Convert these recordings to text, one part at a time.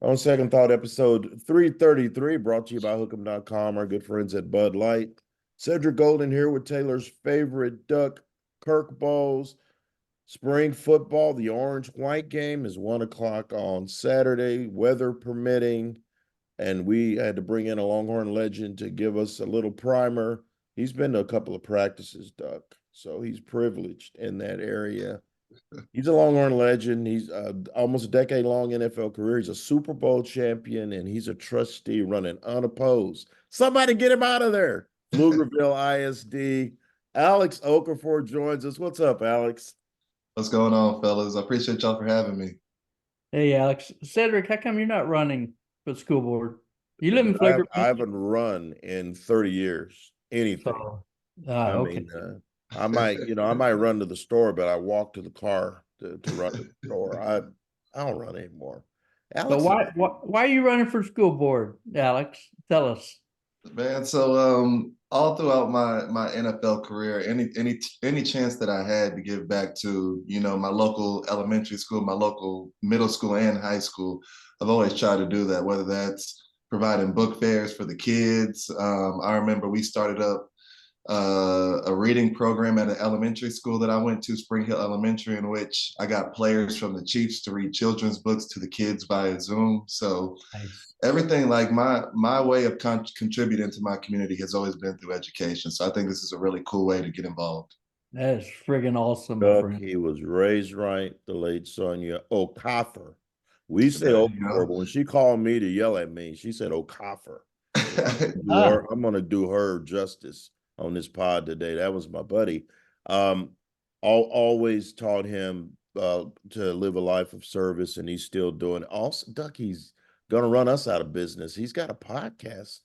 On Second Thought, episode 333, brought to you by Hook'em.com, our good friends at Bud Light. Cedric Golden here with Taylor's favorite duck, Kirk Bowles. Spring football, the orange-white game is 1 o'clock on Saturday, weather permitting, and we had to bring in a Longhorn legend to give us a little primer. He's been to a couple of practices, Duck, so he's privileged in that area. He's a Longhorn legend. He's almost a decade-long NFL career. He's a Super Bowl champion, and he's a trustee running unopposed. Somebody get him out of there. Pflugerville ISD. Alex Okafor joins us. What's up, Alex? What's going on, fellas? I appreciate y'all for having me. Hey, Alex. Cedric, how come you're not running for the school board? You live in I Flagrant. haven't run in 30 years, anything. So, I okay. mean, I might run to the store, but I walk to the car to run to the store. I don't run anymore. But Alex, why are you running for school board, Alex? Tell us. Man, so all throughout my NFL career, any chance that I had to give back to, my local elementary school, my local middle school and high school, I've always tried to do that, whether that's providing book fairs for the kids. I remember we started up a reading program at an elementary school that I went to, Spring Hill Elementary, in which I got players from the Chiefs to read children's books to the kids via Zoom. So Nice. everything, like my way of contributing to my community has always been through education. So I think this is a really cool way to get involved. That is friggin' awesome, my Duck, friend. he was raised right, the late Sonia Okafor. We say There you Okafor, go. but when she called me to yell at me, she said Okafor. Ah, I'm gonna do her justice on this pod today. That was my buddy. Um, always taught him to live a life of service, and he's still doing it. Also, Duck, he's gonna run us out of business. He's got a podcast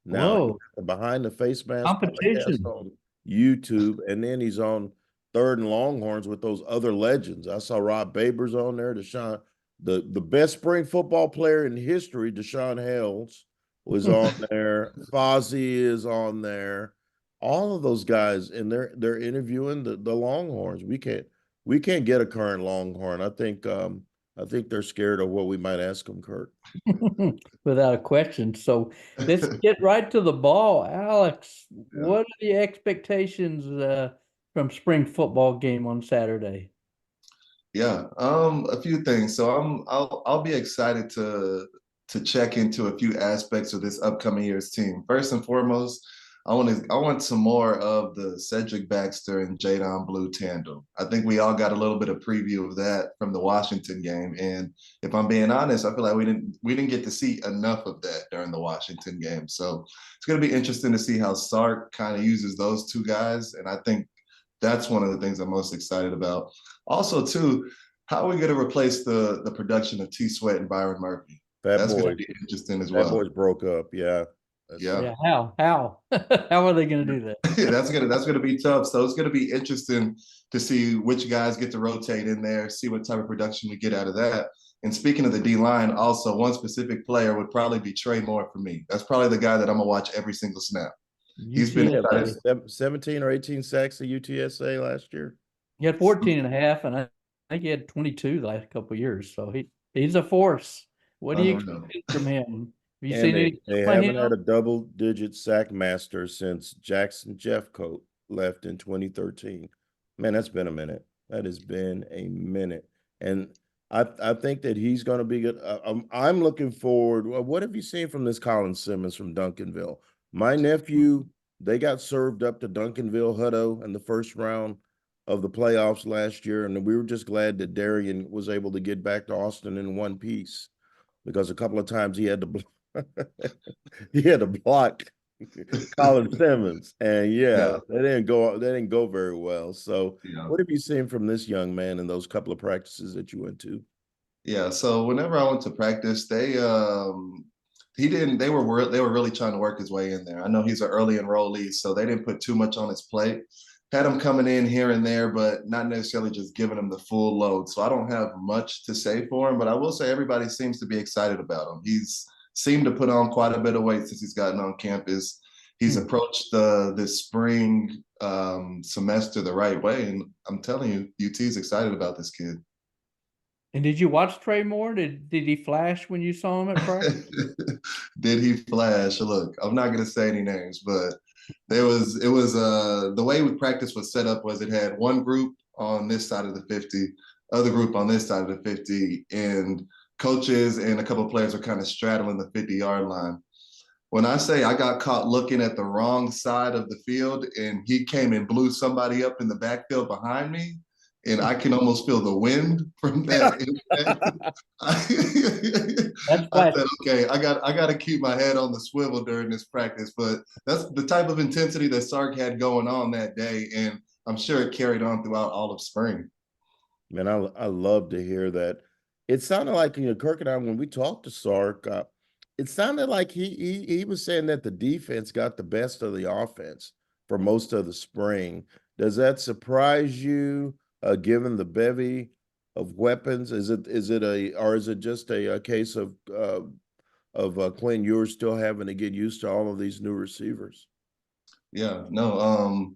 now. He's whoa. got the Behind the Face Mask podcast Competition. on YouTube, and then he's on Third and Longhorns with those other legends. I saw Rob Babers on there, Deshaun, the best spring football player in history, Deshaun Hales was on there. Fozzie is on there. All of those guys, and they're interviewing the Longhorns. We can't get a current Longhorn. I think they're scared of what we might ask them, Kurt. Without a question. So let's get right to the ball. Alex, Yeah. what are the expectations from spring football game on Saturday? Yeah, a few things. So I'll be excited to check into a few aspects of this upcoming year's team. First and foremost, I want some more of the Cedric Baxter and Jadon Blue tandem. I think we all got a little bit of preview of that from the Washington game, and if I'm being honest, I feel like we didn't get to see enough of that during the Washington game. So it's going to be interesting to see how Sark kind of uses those two guys, and I think that's one of the things I'm most excited about. Also, too, how are we going to replace the production of T Sweat and Bryon Murphy? Fat That's going to boys, be interesting as Fat well. boys broke up. Yeah, Yeah. Yeah, how? How are they going to do that? Yeah, that's gonna be tough. So it's gonna be interesting to see which guys get to rotate in there, see what type of production we get out of that. And speaking of the D line, also one specific player would probably be Trey Moore for me. That's probably the guy that I'm gonna watch every single snap. He's been he had UTSA. excited. what, 17 or 18 sacks at UTSA last year. He had 14 and a half, and I think he had 22 the last couple of years. So he's a force. What do you Unreal. expect from him? Have you And seen they, any they from haven't him? had a double-digit sack master since Jackson Jeffcoat left in 2013. Man, that's been a minute. That has been a minute. And I think that he's going to be good. I'm looking forward. What have you seen from this Colin Simmons from Duncanville? My nephew, they got served up to Duncanville Hutto in the first round of the playoffs last year, and we were just glad that Darian was able to get back to Austin in one piece because a couple of times he had to he had to block Colin Simmons, and yeah, Yeah, they didn't go very well. So, yeah. what have you seen from this young man in those couple of practices that you went to? Yeah, so whenever I went to practice, he didn't they were really trying to work his way in there. I know he's an early enrollee, so they didn't put too much on his plate. Had him coming in here and there, but not necessarily just giving him the full load. So I don't have much to say for him, but I will say everybody seems to be excited about him. He's seemed to put on quite a bit of weight since he's gotten on campus. He's Hmm. approached this spring semester the right way, and I'm telling you, UT is excited about this kid. And did you watch Trey Moore? Did he flash when you saw him at practice? Did he flash? Look, I'm not gonna say any names, but it was the way we practice was set up was it had one group on this side of the 50, other group on this side of the 50, and coaches and a couple of players were kind of straddling the 50-yard line. When I say I got caught looking at the wrong side of the field and he came and blew somebody up in the backfield behind me, and I can almost feel the wind from that impact. That's I why. said, okay, I got to keep my head on the swivel during this practice. But that's the type of intensity that Sark had going on that day, and I'm sure it carried on throughout all of spring. Man, I love to hear that. It sounded like, Kirk and I, when we talked to Sark, it sounded like he was saying that the defense got the best of the offense for most of the spring. Does that surprise you, given the bevy of weapons? Is it or is it just a case of Quinn Ewers still having to get used to all of these new receivers? Yeah, no,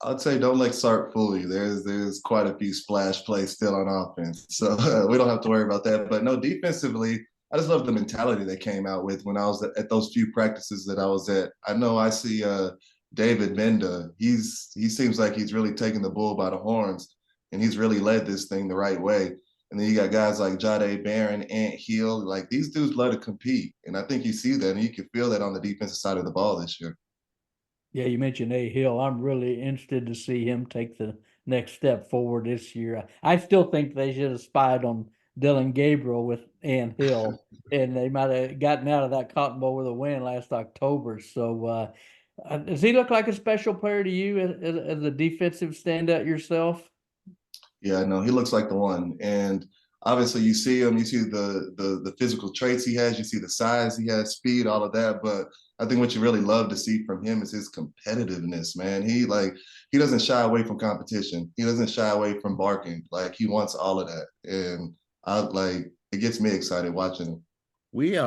I'd say don't let Sark fool you. There's quite a few splash plays still on offense, so we don't have to worry about that. But no, defensively, I just love the mentality they came out with when I was at those few practices that I was at. I know I see David Menda. He seems like he's really taking the bull by the horns, and he's really led this thing the right way. And then you got guys like Jade Barron, Ant Hill. Like these dudes love to compete, and I think you see that, and you can feel that on the defensive side of the ball this year. Yeah, you mentioned A Hill. I'm really interested to see him take the next step forward this year. I still think they should have spied on Dylan Gabriel with Ann Hill, and they might have gotten out of that Cotton Bowl with a win last October. So, does he look like a special player to you as a defensive standout yourself? Yeah, no, he looks like the one. And obviously you see him, you see the physical traits he has, you see the size he has, speed, all of that. But I think what you really love to see from him is his competitiveness, man. He doesn't shy away from competition. He doesn't shy away from barking. Like he wants all of that. And it gets me excited watching him. We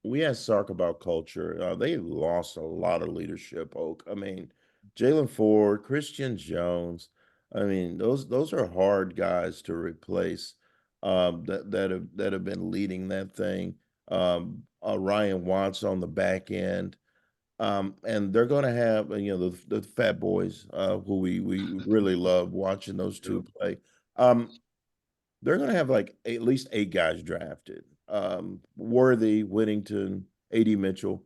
we asked Sark about culture. They lost a lot of leadership, Oak. I mean, Jalen Ford, Christian Jones. I mean, those are hard guys to replace. That have been leading that thing. Ryan Watts on the back end. And they're going to have the Fat Boys, who we really love watching those two play. They're going to have like at least 8 guys drafted. Worthy, Whittington, AD Mitchell.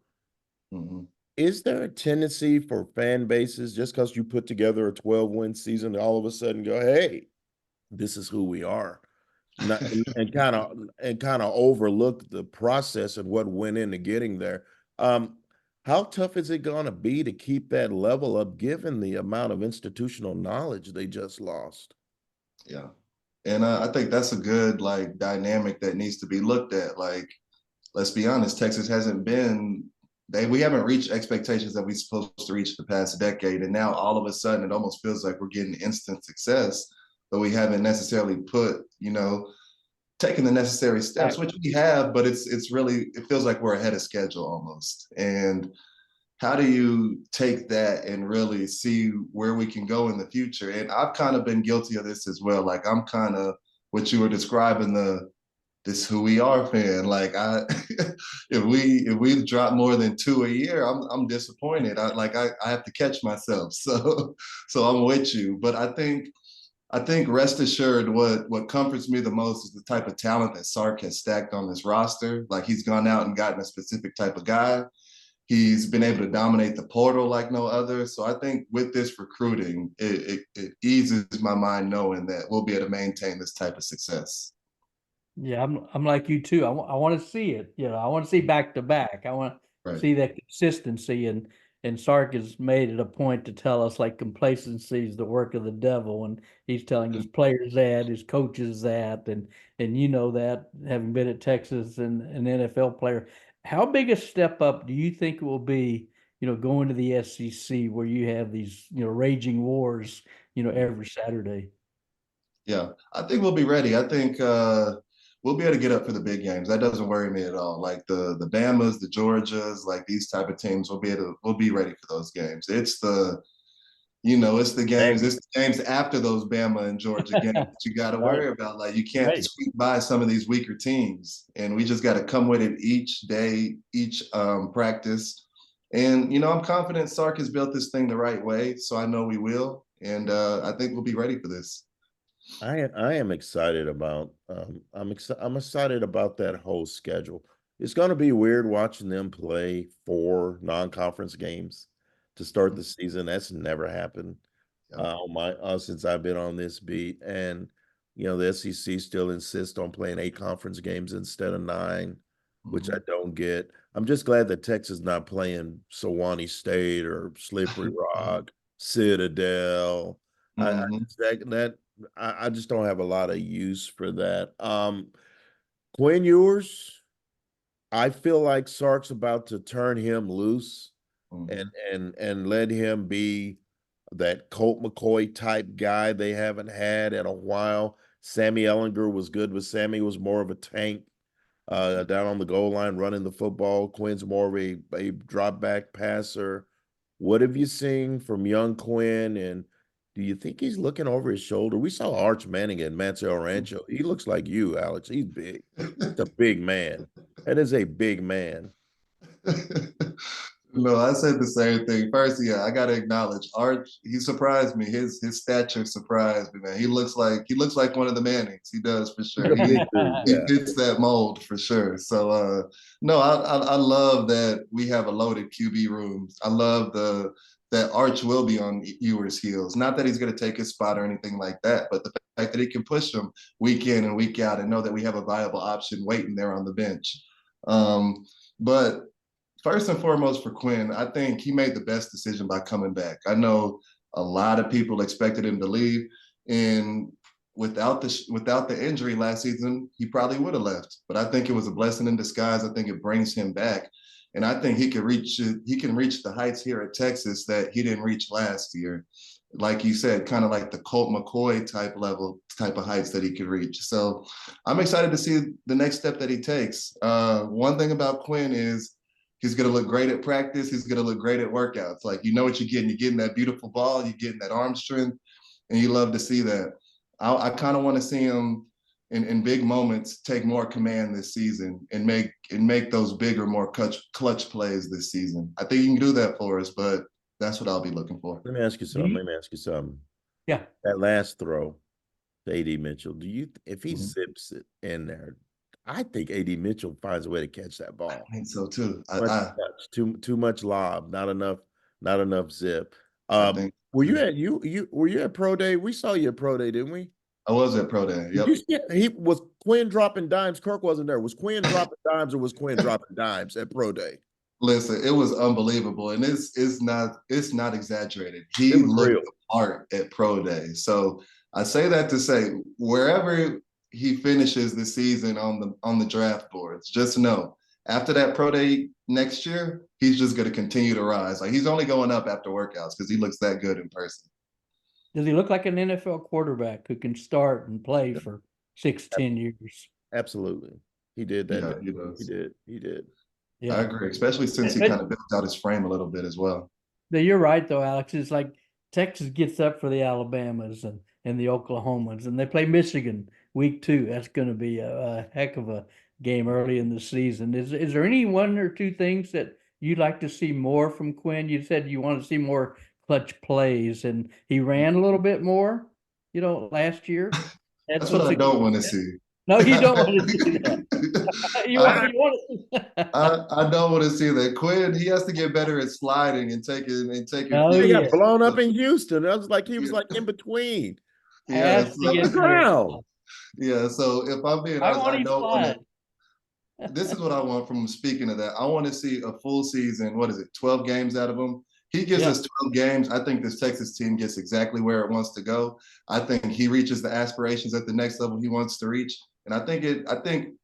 Mhm. Is there a tendency for fan bases just because you put together a 12-win season to all of a sudden go, hey, this is who we are? Not, and kind of overlook the process and what went into getting there. How tough is it going to be to keep that level up given the amount of institutional knowledge they just lost? Yeah. And I think that's a good like dynamic that needs to be looked at. Like, let's be honest, Texas hasn't been we haven't reached expectations that we're supposed to reach the past decade. And now all of a sudden it almost feels like we're getting instant success, but we haven't necessarily taken the necessary steps, which we have, but it's really it feels like we're ahead of schedule almost. And how do you take that and really see where we can go in the future? And I've kind of been guilty of this as well. Like I'm kind of what you were describing, this who we are fan. Like if we drop more than 2 a year, I'm disappointed. I have to catch myself. So I'm with you. But I think rest assured what comforts me the most is the type of talent that Sark has stacked on this roster. Like he's gone out and gotten a specific type of guy. He's been able to dominate the portal like no other. So I think with this recruiting, it eases my mind knowing that we'll be able to maintain this type of success. Yeah, I'm like you too. I want to see it. I want to see back to back. I want to Right. see that consistency, and Sark has made it a point to tell us like complacency is the work of the devil, and he's telling his players that, his coaches that, and you know that having been at Texas and an NFL player. How big a step up do you think it will be? Going to the SEC where you have these raging wars every Saturday. Yeah, I think we'll be ready. I think we'll be able to get up for the big games. That doesn't worry me at all. Like the Bamas, the Georgias, like these type of teams, we'll be ready for those games. It's the games. Thanks. It's the games after those Bama and Georgia games that you got to Right. worry about. Like you can't Right. squeak by some of these weaker teams, and we just got to come with it each day, each practice. And I'm confident Sark has built this thing the right way, so I know we will, and I think we'll be ready for this. I am excited about I'm excited about that whole schedule. It's going to be weird watching them play 4 non-conference games to start the season. That's never happened since I've been on this beat. And the SEC still insists on playing 8 conference games instead of 9, which I don't get. I'm just glad that Texas is not playing Sewanee State or Slippery Rock, Citadel. I just don't have a lot of use for that. Quinn Ewers, I feel like Sark's about to turn him loose and let him be that Colt McCoy type guy they haven't had in a while. Sammy Ellinger was good, but Sammy was more of a tank down on the goal line running the football. Quinn's more of a drop back passer. What have you seen from young Quinn, and do you think he's looking over his shoulder? We saw Arch Manning at Mansell Rancho. He looks like you, Alex. He's big. That's a big man. That is a big man. No, I said the same thing. First, yeah, I gotta acknowledge Arch. He surprised me. His stature surprised me, man. He looks like one of the Mannings. He does for sure. He's a big dude, He yeah. fits that mold for sure. So, no, I love that we have a loaded QB room. I love that Arch will be on Ewers' heels. Not that he's going to take his spot or anything like that, but the fact that he can push him week in and week out and know that we have a viable option waiting there on the bench. But first and foremost for Quinn, I think he made the best decision by coming back. I know a lot of people expected him to leave, and without the injury last season, he probably would have left. But I think it was a blessing in disguise. I think it brings him back, and I think he can reach the heights here at Texas that he didn't reach last year. Like you said, kind of like the Colt McCoy type of heights that he could reach. So I'm excited to see the next step that he takes. One thing about Quinn is he's going to look great at practice. He's going to look great at workouts. Like, you know what you're getting. You're getting that beautiful ball. You're getting that arm strength, and you love to see that. I kind of want to see him in big moments take more command this season and make those bigger, more clutch plays this season. I think you can do that for us, but that's what I'll be looking for. Let me ask you something. Yeah. That last throw to A.D. Mitchell, if he zips it in there, I think A.D. Mitchell finds a way to catch that ball. I think so too. Too much lob, not enough zip. Were you at Pro Day? We saw you at Pro Day, didn't we? I was at Pro Day. Yep. He was Quinn dropping dimes. Kirk wasn't there. Was Quinn dropping dimes, or was Quinn dropping dimes at Pro Day? Listen, it was unbelievable, and it's not exaggerated. He looked the part at Pro Day. So I say that to say, wherever he finishes the season on the draft boards, just know after that Pro Day next year, he's just going to continue to rise. Like, he's only going up after workouts because he looks that good in person. Does he look like an NFL quarterback who can start and play for 6-10 years? Absolutely, he did that. Yeah, he does. He did. Yeah. I agree, especially since he kind of built out his frame a little bit as well. You're right, though, Alex. It's like Texas gets up for the Alabamas and the Oklahomans, and they play Michigan week 2. That's going to be a heck of a game early in the season. Is there any 1 or 2 things that you'd like to see more from Quinn? You said you want to see more clutch plays, and he ran a little bit more, last year. That's what I don't want to see. No, you don't want to see that. I don't want to see that. Quinn, he has to get better at sliding and taking. He got blown up in Houston. I was like, he was like in between. Yeah, the ground. Yeah, so if I'm being honest, I don't want to. This is what I want from him. Speaking of that, I want to see a full season. What is it? 12 games out of him. He gives us 12 games. I think this Texas team gets exactly where it wants to go. I think he reaches the aspirations at the next level he wants to reach. And I think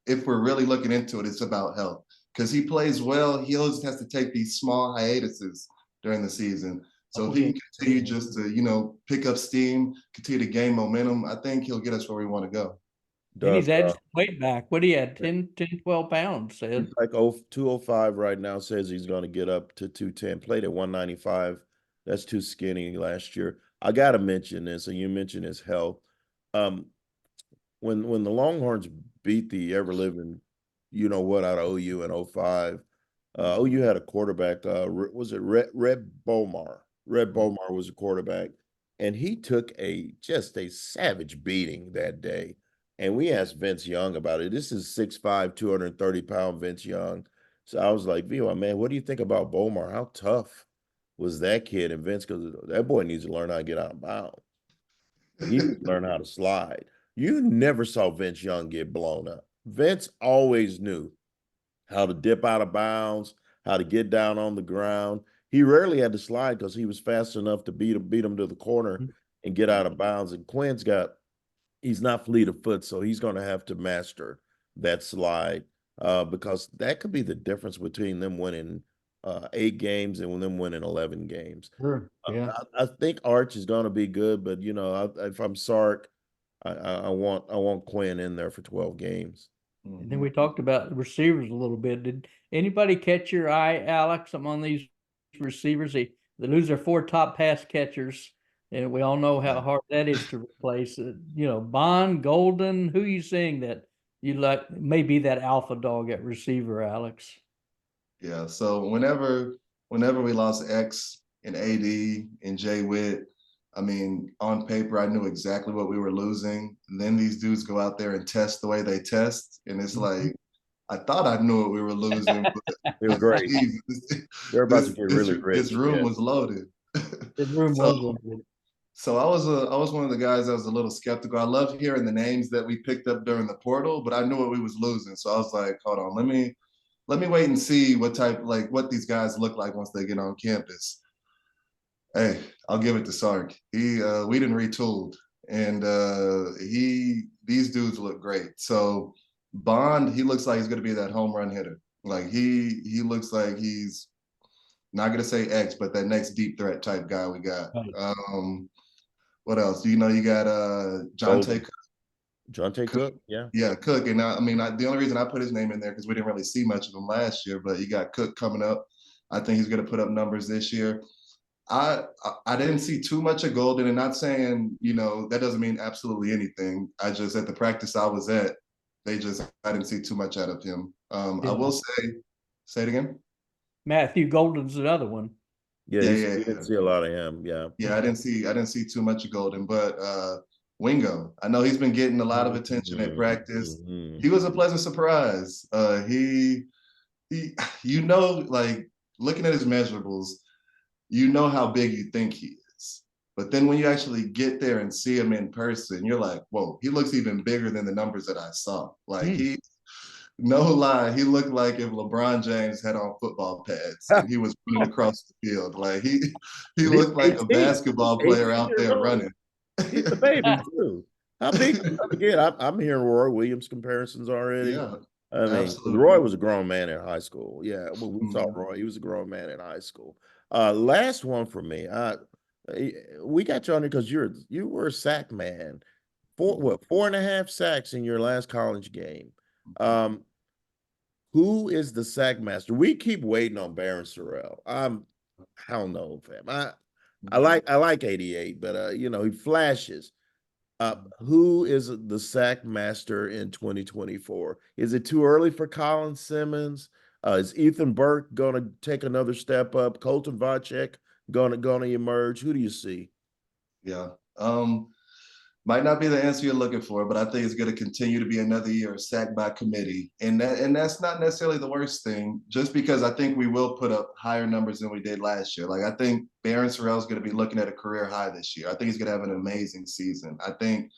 if we're really looking into it, it's about health. Because he plays well, he always has to take these small hiatuses during the season. So if he can continue just to, pick up steam, continue to gain momentum, I think he'll get us where we want to go. And he's edged weight back. What he had, 10, 12 pounds. Said. He's like 205 right now, says he's going to get up to 210. Played at 195 That's too skinny last year. I got to mention this, and you mentioned his health. Um, when the Longhorns beat the ever living, you know what, out of OU in '05, OU had a quarterback. Was it Red Bomar? Red Bomar was a quarterback, and he took just a savage beating that day. And we asked Vince Young about it. This is 6'5", 230-pound Vince Young. So I was like, Vio, man, what do you think about Bomar? How tough was that kid? And Vince goes, that boy needs to learn how to get out of bounds. He needs to learn how to slide. You never saw Vince Young get blown up. Vince always knew how to dip out of bounds, how to get down on the ground. He rarely had to slide because he was fast enough to beat him to the corner and get out of bounds. And he's not fleet of foot, so he's going to have to master that slide because that could be the difference between them winning 8 games and them winning 11 games. Sure. Yeah. I think Arch is going to be good, but if I'm Sark, I want Quinn in there for 12 games. And then we talked about receivers a little bit. Did anybody catch your eye, Alex, among these receivers? They lose their 4 top pass catchers, and we all know how hard that is to replace. Bond, Golden, who are you seeing that you like may be that alpha dog at receiver, Alex? Yeah, so whenever we lost X and AD and Jay Witt, I mean, on paper, I knew exactly what we were losing. And then these dudes go out there and test the way they test. And it's like, I thought I knew what we were losing, but They were great. They're about to get really rich. This room was loaded. This room was loaded. So I was one of the guys that was a little skeptical. I love hearing the names that we picked up during the portal, but I knew what we was losing. So I was like, hold on, let me wait and see what these guys look like once they get on campus. Hey, I'll give it to Sark. We didn't retooled, and these dudes look great. So Bond, he looks like he's going to be that home run hitter. Like he looks like he's not going to say X, but that next deep threat type guy we got. Right. What else? You got Jonte Cook. Jonte Cook, yeah. Yeah, Cook. And the only reason I put his name in there because we didn't really see much of him last year, but you got Cook coming up. I think he's going to put up numbers this year. I didn't see too much of Golden, and not saying, that doesn't mean absolutely anything. I just, at the practice I was at, I didn't see too much out of him. I will say it again. Matthew Golden's another one. Yeah, you didn't see a lot of him. Yeah. Yeah, I didn't see too much of Golden, but Wingo, I know he's been getting a lot of attention at practice. He was a pleasant surprise. He like looking at his measurables, how big you think he is. But then when you actually get there and see him in person, you're like, whoa, he looks even bigger than the numbers that I saw. Like no lie, he looked like if LeBron James had on football pads and he was running across the field. Like he looked like a basketball player out there running. He's a baby too. How big? Again, I'm hearing Roy Williams comparisons already. Yeah, I mean, absolutely. Roy was a grown man in high school. Yeah, when we saw Roy, he was a grown man in high school. Last one for me. We got you on here because you were a sack man. 4.5 sacks in your last college game. Who is the sack master? We keep waiting on Baron Sorrell. I don't know, fam. I like 88, but he flashes. Who is the sack master in 2024? Is it too early for Colin Simmons? Is Ethan Burke going to take another step up? Colton Vacek going to emerge? Who do you see? Yeah. Might not be the answer you're looking for, but I think it's going to continue to be another year of sack by committee. And that's not necessarily the worst thing, just because I think we will put up higher numbers than we did last year. Like, I think Baron Sorrell is going to be looking at a career high this year. I think he's going to have an amazing season. I think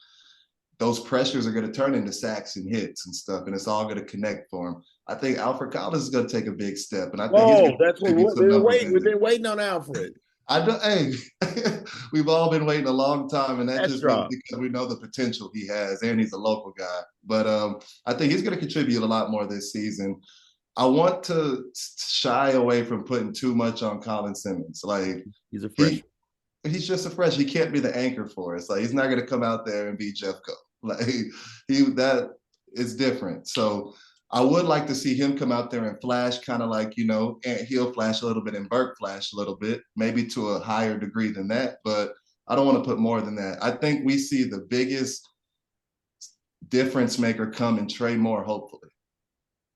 those pressures are going to turn into sacks and hits and stuff, and it's all going to connect for him. I think Alfred Collins is going to take a big step. And I think that's what we've been waiting on Alfred. Hey, we've all been waiting a long time, and that's just because we know the potential he has, and he's a local guy. But I think he's going to contribute a lot more this season. I want to shy away from putting too much on Colin Simmons. Like, he's a freshman. He's just a fresh. He can't be the anchor for us. Like, he's not going to come out there and be Jeffco. Like, that is different. So I would like to see him come out there and flash, kind of like, Ant Hill flash a little bit and Burke flash a little bit, maybe to a higher degree than that. But I don't want to put more than that. I think we see the biggest difference maker come in Trey Moore, hopefully.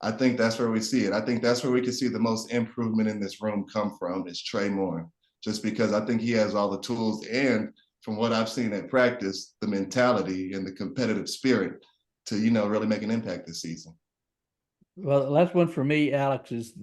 I think that's where we see it. I think that's where we can see the most improvement in this room come from is Trey Moore, just because I think he has all the tools and from what I've seen at practice, the mentality and the competitive spirit to, really make an impact this season. Well, the last one for me, Alex, is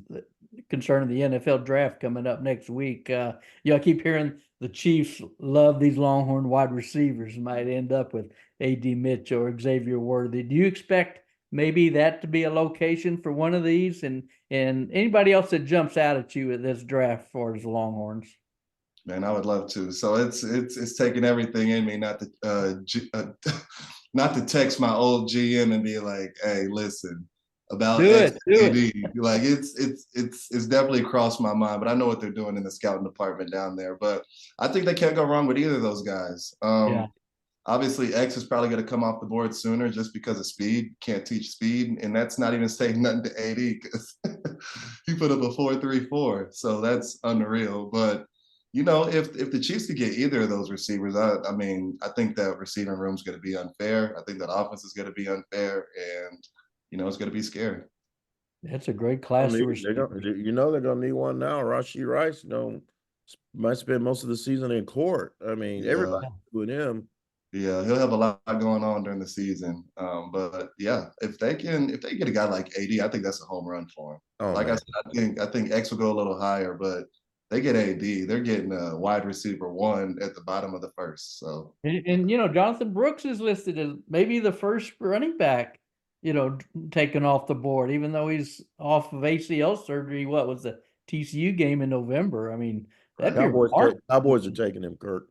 concerning the NFL draft coming up next week. I keep hearing the Chiefs love these Longhorn wide receivers, might end up with A.D. Mitch or Xavier Worthy. Do you expect maybe that to be a location for one of these, and anybody else that jumps out at you at this draft for the Longhorns? Man, I would love to. So it's taking everything in me not to not to text my old GM and be like, "Hey, listen about Do X, it. Like it's definitely crossed my mind, but I know what they're doing in the scouting department down there. But I think they can't go wrong with either of those guys. Yeah. Obviously, X is probably going to come off the board sooner just because of speed. Can't teach speed, and that's not even saying nothing to AD because he put up a 4.34, so that's unreal. But if the Chiefs could get either of those receivers, I mean, I think that receiving room is going to be unfair. I think that offense is going to be unfair, and it's going to be scary. That's a great class of receivers. They're gonna need one now. Rashee Rice, might spend most of the season in court. I mean, everybody's doing him. Yeah, he'll have a lot going on during the season. But yeah, if they get a guy like AD, I think that's a home run for him. Oh, like man. I said, I think X will go a little higher, but they get AD, they're getting a wide receiver 1 at the bottom of the first. So and Jonathan Brooks is listed as maybe the first running back, taken off the board, even though he's off of ACL surgery. What was the TCU game in November? I mean, that'd be Cowboys are taking him, Kirk.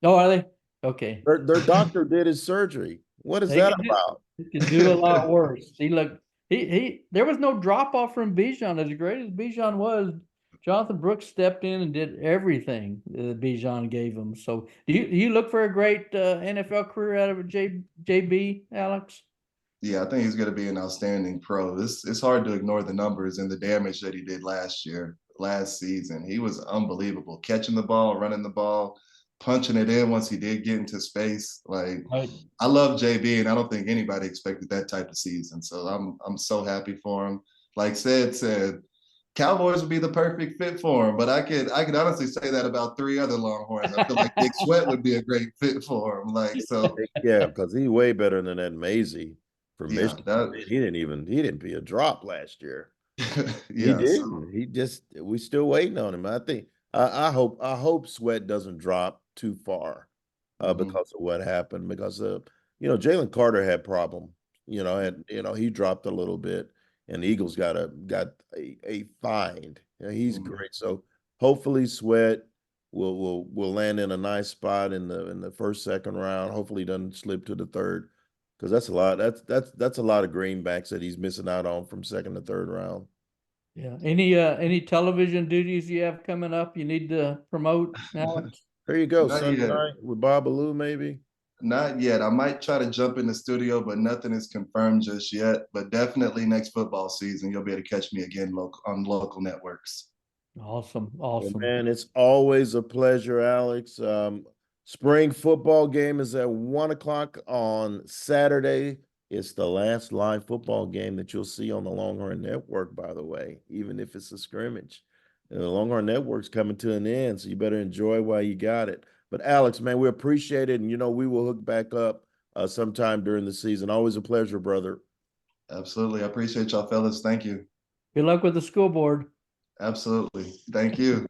Oh, are they? Okay. Their doctor did his surgery. What is that about? He can do a lot worse. There was no drop off from Bijan. As great as Bijan was, Jonathan Brooks stepped in and did everything that Bijan gave him. So do you look for a great NFL career out of JB, Alex? Yeah, I think he's going to be an outstanding pro. It's hard to ignore the numbers and the damage that he did last season. He was unbelievable, catching the ball, running the ball, punching it in once he did get into space. Like, right. I love JB, and I don't think anybody expected that type of season. So I'm so happy for him. Like said, Cowboys would be the perfect fit for him, but I could honestly say that about 3 other Longhorns. I feel like Nick Sweat would be a great fit for him. Yeah, because he's way better than that Maisie from Michigan. He didn't be a drop last year. Yeah, he didn't. We still waiting on him. I think I hope Sweat doesn't drop too far because of what happened. Because Jalen Carter had problem. He dropped a little bit. And the Eagles got a find. He's great. So hopefully Sweat will land in a nice spot in the first, second round. Hopefully he doesn't slip to the third, because that's a lot. That's a lot of greenbacks that he's missing out on from second to third round. Yeah. Any television duties you have coming up you need to promote, Alex? There you go. Sunday night with Bob Alou, maybe. Not yet. I might try to jump in the studio, but nothing is confirmed just yet. But definitely next football season, you'll be able to catch me again on local networks. Awesome. Well, man, it's always a pleasure, Alex. Spring football game is at 1:00 on Saturday. It's the last live football game that you'll see on the Longhorn Network, by the way, even if it's a scrimmage. The Longhorn Network's coming to an end, so you better enjoy while you got it. But Alex, man, we appreciate it, and we will hook back up sometime during the season. Always a pleasure, brother. Absolutely. I appreciate y'all, fellas. Thank you. Good luck with the school board. Absolutely. Thank you.